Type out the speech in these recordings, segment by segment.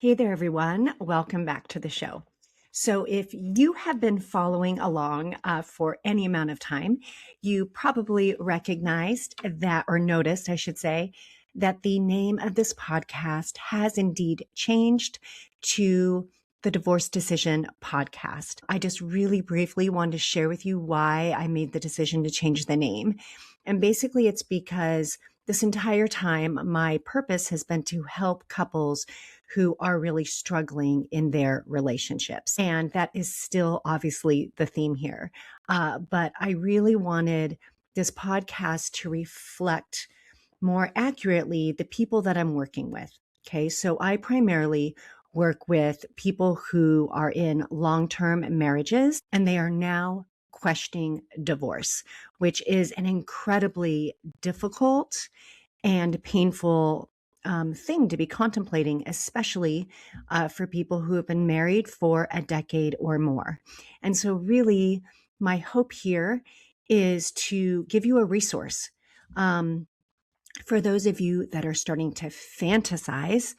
Hey there, everyone. Welcome back to the show. So, if you have been following along for any amount of time, you probably recognized that, or noticed, I should say, that the name of this podcast has indeed changed to the Divorce Decision Podcast. I just really briefly wanted to share with you why I made the decision to change the name. And basically, it's because this entire time, my purpose has been to help couples who are really struggling in their relationships. And that is still obviously the theme here. But I really wanted this podcast to reflect more accurately the people that I'm working with. Okay. So I primarily work with people who are in long-term marriages and they are now questioning divorce, which is an incredibly difficult and painful thing to be contemplating, especially for people who have been married for a decade or more. And so, really, my hope here is to give you a resource for those of you that are starting to fantasize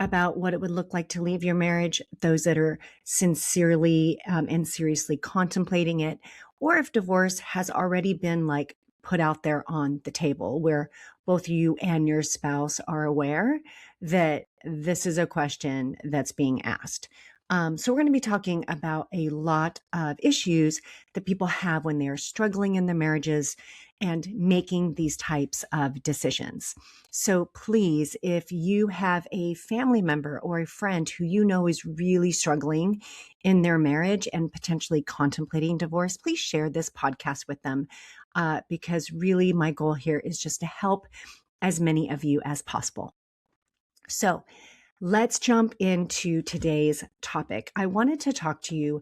about what it would look like to leave your marriage, those that are sincerely and seriously contemplating it, or if divorce has already been like put out there on the table where both you and your spouse are aware that this is a question that's being asked. So we're going to be talking about a lot of issues that people have when they are struggling in their marriages and making these types of decisions. So please, if you have a family member or a friend who you know is really struggling in their marriage and potentially contemplating divorce, please share this podcast with them because really my goal here is just to help as many of you as possible. So let's jump into today's topic. I wanted to talk to you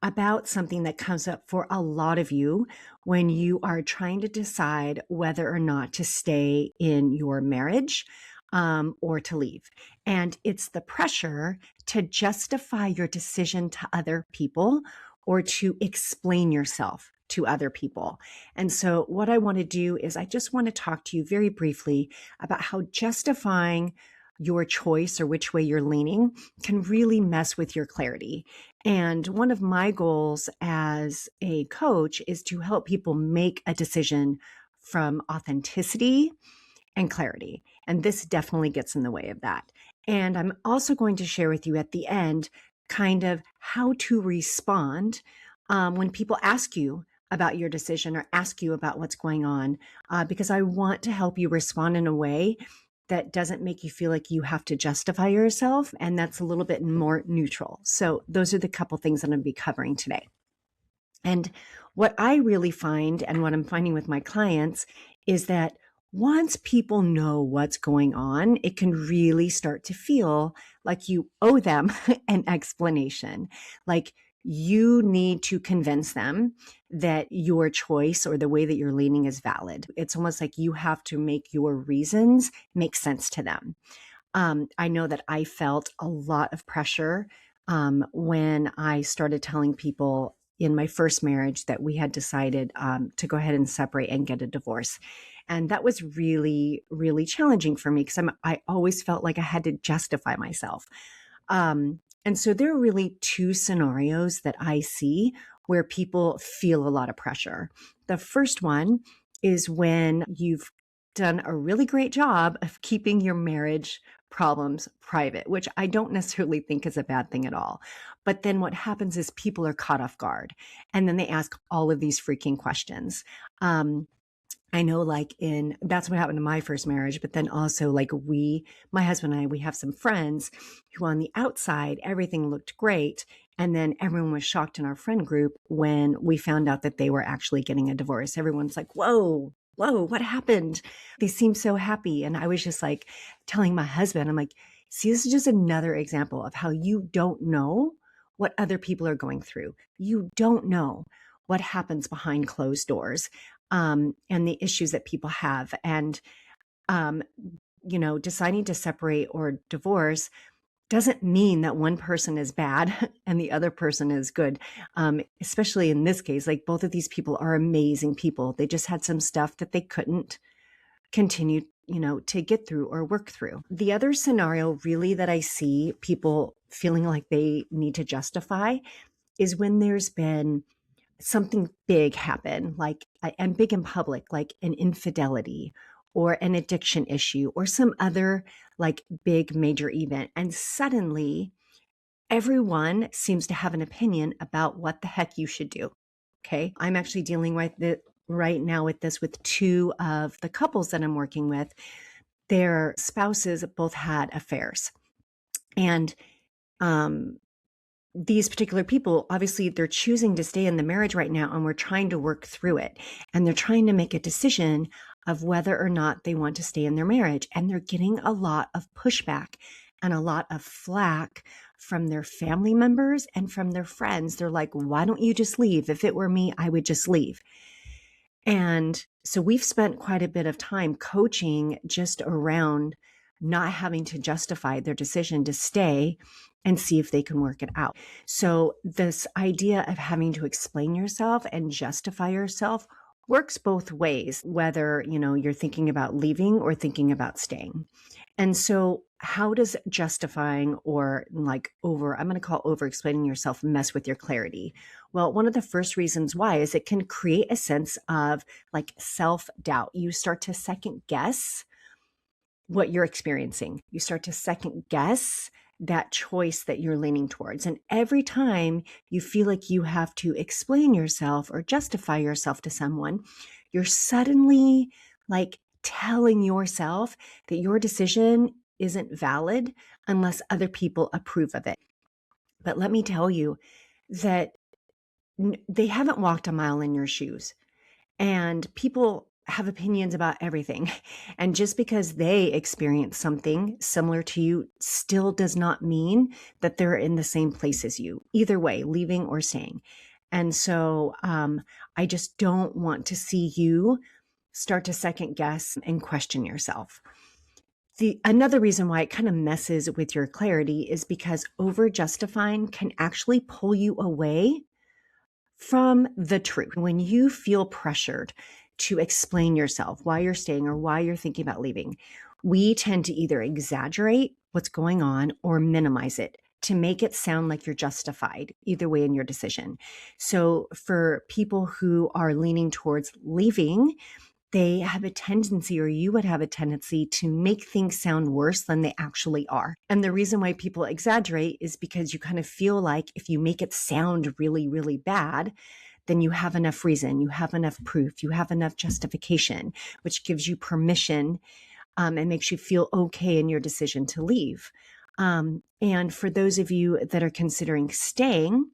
about something that comes up for a lot of you when you are trying to decide whether or not to stay in your marriage or to leave. And it's the pressure to justify your decision to other people or to explain yourself to other people. And so what I want to do is I just want to talk to you very briefly about how justifying your choice or which way you're leaning can really mess with your clarity. And one of my goals as a coach is to help people make a decision from authenticity and clarity. And this definitely gets in the way of that. And I'm also going to share with you at the end kind of how to respond when people ask you about your decision or ask you about what's going on, because I want to help you respond in a way that doesn't make you feel like you have to justify yourself. And that's a little bit more neutral. So those are the couple things that I'm going to be covering today. And what I really find and what I'm finding with my clients is that once people know what's going on, it can really start to feel like you owe them an explanation. Like you need to convince them that your choice or the way that you're leaning is valid. It's almost like you have to make your reasons make sense to them. I know that I felt a lot of pressure when I started telling people in my first marriage that we had decided to go ahead and separate and get a divorce. And that was really, really challenging for me because I always felt like I had to justify myself. And so there are really two scenarios that I see where people feel a lot of pressure. The first one is when you've done a really great job of keeping your marriage problems private, which I don't necessarily think is a bad thing at all. But then what happens is people are caught off guard and then they ask all of these freaking questions. I know that's what happened to my first marriage, but then also my husband and I, we have some friends who on the outside, everything looked great. And then everyone was shocked in our friend group when we found out that they were actually getting a divorce. Everyone's like, whoa, what happened? They seem so happy. And I was just like telling my husband, I'm like, see, this is just another example of how you don't know what other people are going through. You don't know what happens behind closed doors. And the issues that people have. And, deciding to separate or divorce doesn't mean that one person is bad and the other person is good. Especially in this case, like both of these people are amazing people. They just had some stuff that they couldn't continue to get through or work through. The other scenario really that I see people feeling like they need to justify is when there's been something big happen, like, and big in public, like an infidelity or an addiction issue or some other like big major event. And suddenly everyone seems to have an opinion about what the heck you should do. Okay. I'm actually dealing with it right now with this with two of the couples that I'm working with. Their spouses both had affairs. And these particular people, obviously, they're choosing to stay in the marriage right now, and we're trying to work through it. And they're trying to make a decision of whether or not they want to stay in their marriage. And they're getting a lot of pushback and a lot of flack from their family members and from their friends. They're like, why don't you just leave? If it were me, I would just leave. And so we've spent quite a bit of time coaching just around not having to justify their decision to stay and see if they can work it out. So this idea of having to explain yourself and justify yourself works both ways, whether, you're thinking about leaving or thinking about staying. And so how does justifying or I'm going to call over explaining yourself mess with your clarity? Well, one of the first reasons why is it can create a sense of like self-doubt. You start to second guess what you're experiencing. You start to second guess that choice that you're leaning towards. And every time you feel like you have to explain yourself or justify yourself to someone, you're suddenly like telling yourself that your decision isn't valid unless other people approve of it. But let me tell you that they haven't walked a mile in your shoes, and people have opinions about everything. And just because they experience something similar to you still does not mean that they're in the same place as you, either way, leaving or staying. And so I just don't want to see you start to second guess and question yourself. Another reason why it kind of messes with your clarity is because over justifying can actually pull you away from the truth. When you feel pressured to explain yourself, why you're staying or why you're thinking about leaving, we tend to either exaggerate what's going on or minimize it to make it sound like you're justified either way in your decision. So for people who are leaning towards leaving, they have a tendency, or you would have a tendency, to make things sound worse than they actually are. And the reason why people exaggerate is because you kind of feel like if you make it sound really, really bad, then you have enough reason, you have enough proof, you have enough justification, which gives you permission and makes you feel okay in your decision to leave. And for those of you that are considering staying,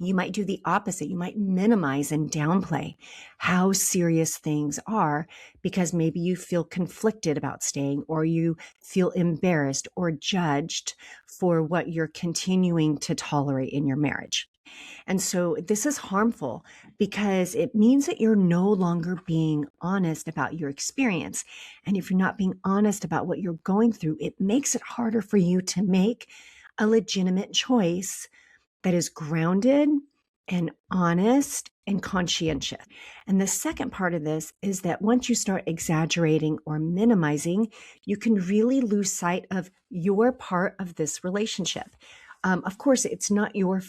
you might do the opposite. You might minimize and downplay how serious things are because maybe you feel conflicted about staying, or you feel embarrassed or judged for what you're continuing to tolerate in your marriage. And so this is harmful because it means that you're no longer being honest about your experience. And if you're not being honest about what you're going through, it makes it harder for you to make a legitimate choice that is grounded and honest and conscientious. And the second part of this is that once you start exaggerating or minimizing, you can really lose sight of your part of this relationship. Of course, it's not you're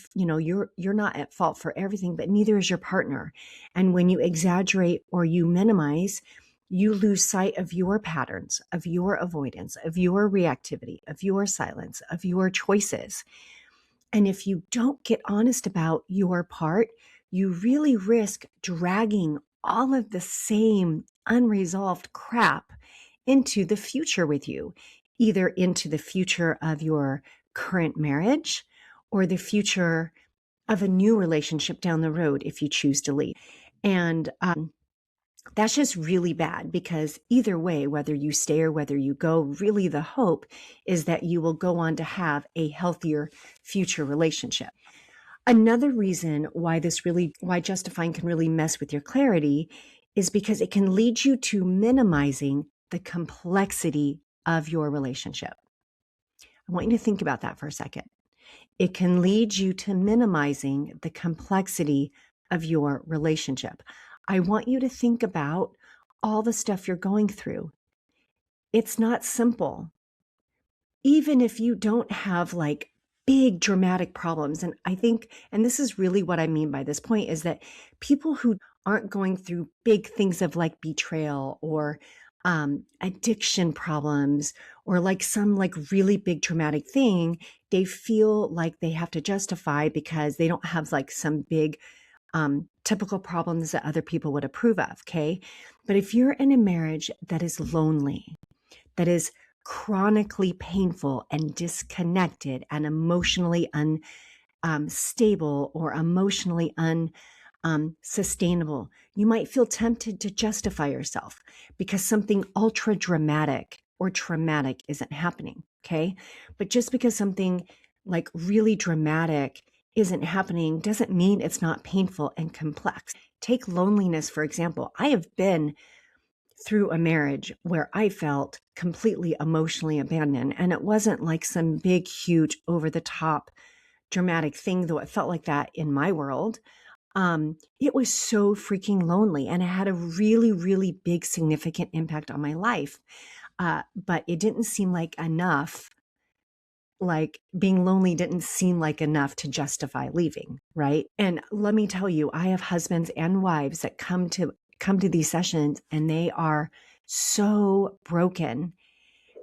not at fault for everything, but neither is your partner. And when you exaggerate or you minimize, you lose sight of your patterns, of your avoidance, of your reactivity, of your silence, of your choices. And if you don't get honest about your part, you really risk dragging all of the same unresolved crap into the future with you, either into the future of your current marriage or the future of a new relationship down the road if you choose to leave. And that's just really bad because either way, whether you stay or whether you go, really the hope is that you will go on to have a healthier future relationship. Another reason why justifying can really mess with your clarity is because it can lead you to minimizing the complexity of your relationship. I want you to think about that for a second. It can lead you to minimizing the complexity of your relationship. I want you to think about all the stuff you're going through. it's not simple. Even if you don't have like big dramatic problems. And I think, and this is really what I mean by this point, is that people who aren't going through big things of like betrayal or addiction problems or like some like really big traumatic thing, they feel like they have to justify because they don't have like some big typical problems that other people would approve of. Okay. But if you're in a marriage that is lonely, that is chronically painful and disconnected and emotionally unstable or emotionally unsustainable, you might feel tempted to justify yourself because something ultra dramatic or traumatic isn't happening. Okay. But just because something like really dramatic isn't happening doesn't mean it's not painful and complex. Take loneliness, for example. I have been through a marriage where I felt completely emotionally abandoned. And it wasn't like some big, huge, over the top dramatic thing, though it felt like that in my world. It was so freaking lonely and it had a really, really big, significant impact on my life. But it didn't seem like enough. Like being lonely didn't seem like enough to justify leaving, right? And let me tell you, I have husbands and wives that come to these sessions and they are so broken,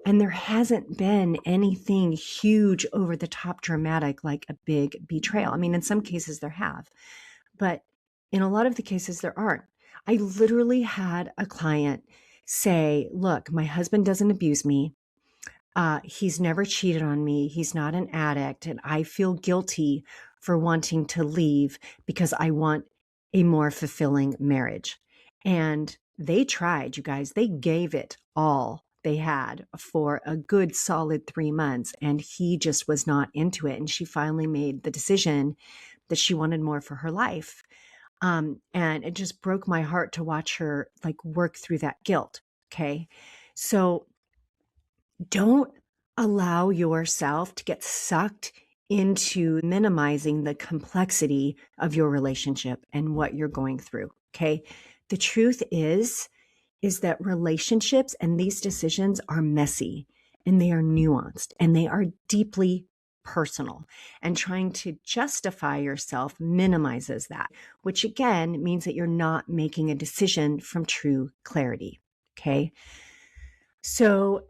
and there hasn't been anything huge over the top dramatic like a big betrayal. I mean, in some cases there have, but in a lot of the cases there aren't. I literally had a client say, look, my husband doesn't abuse me. He's never cheated on me. He's not an addict. And I feel guilty for wanting to leave because I want a more fulfilling marriage. And they tried, you guys, they gave it all they had for a good solid 3 months. And he just was not into it. And she finally made the decision that she wanted more for her life. And it just broke my heart to watch her like work through that guilt. Okay. So don't allow yourself to get sucked into minimizing the complexity of your relationship and what you're going through. Okay. The truth is that relationships and these decisions are messy and they are nuanced and they are deeply personal, and trying to justify yourself minimizes that, which again means that you're not making a decision from true clarity. Okay. So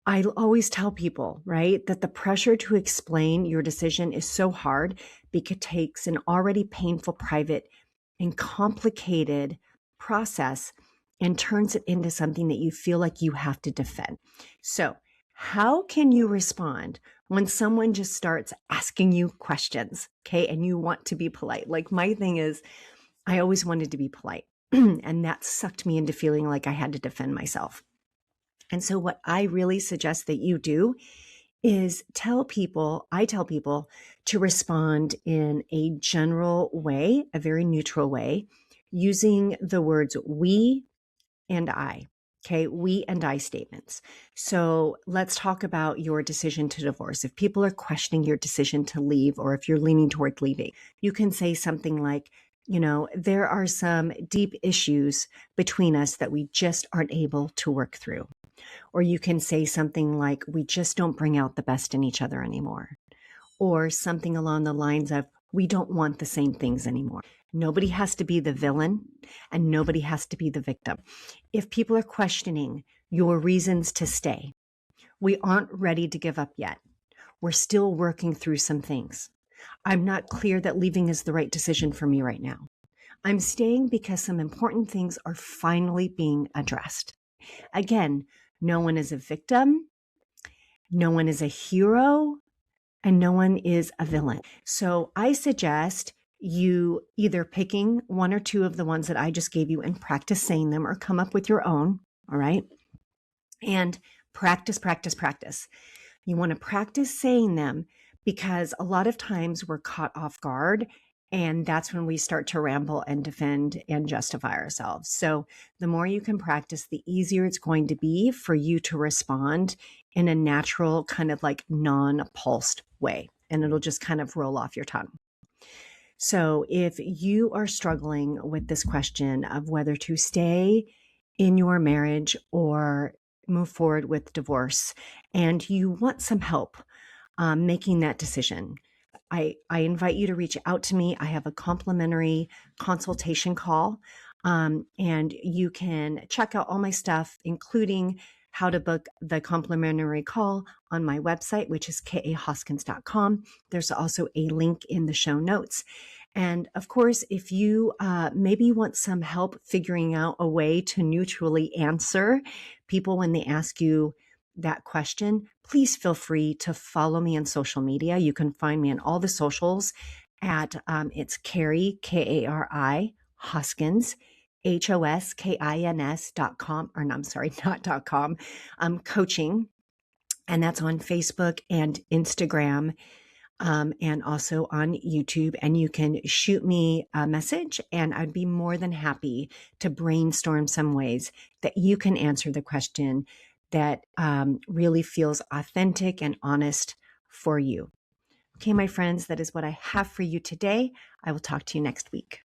I always tell people, right, that the pressure to explain your decision is so hard because it takes an already painful, private, and complicated process and turns it into something that you feel like you have to defend. So, how can you respond when someone just starts asking you questions, okay, and you want to be polite? Like my thing is, I always wanted to be polite, and that sucked me into feeling like I had to defend myself. And so what I really suggest that you do is I tell people to respond in a general way, a very neutral way, using the words we and I. Okay, we and I statements. So let's talk about your decision to divorce. If people are questioning your decision to leave, or if you're leaning toward leaving, you can say something like, there are some deep issues between us that we just aren't able to work through. Or you can say something like, we just don't bring out the best in each other anymore. Or something along the lines of, we don't want the same things anymore. Nobody has to be the villain and nobody has to be the victim. If people are questioning your reasons to stay, we aren't ready to give up yet. We're still working through some things. I'm not clear that leaving is the right decision for me right now. I'm staying because some important things are finally being addressed. Again, no one is a victim, no one is a hero, and no one is a villain. So I suggest you either picking one or two of the ones that I just gave you and practice saying them, or come up with your own. All right. And practice, practice, practice. You want to practice saying them because a lot of times we're caught off guard. And that's when we start to ramble and defend and justify ourselves. So the more you can practice, the easier it's going to be for you to respond in a natural, kind of like non-pulsed way. And it'll just kind of roll off your tongue. So if you are struggling with this question of whether to stay in your marriage or move forward with divorce and you want some help making that decision, I invite you to reach out to me. I have a complimentary consultation call, and you can check out all my stuff, including how to book the complimentary call on my website, which is kahoskins.com. There's also a link in the show notes. And of course, if you maybe want some help figuring out a way to neutrally answer people when they ask you that question, please feel free to follow me on social media. You can find me on all the socials at it's Kari, Kari, Hoskins, HOSKINS.com, or no, I'm sorry, not .com, coaching. And that's on Facebook and Instagram. And also on YouTube. And you can shoot me a message, and I'd be more than happy to brainstorm some ways that you can answer the question that really feels authentic and honest for you. Okay, my friends, that is what I have for you today. I will talk to you next week.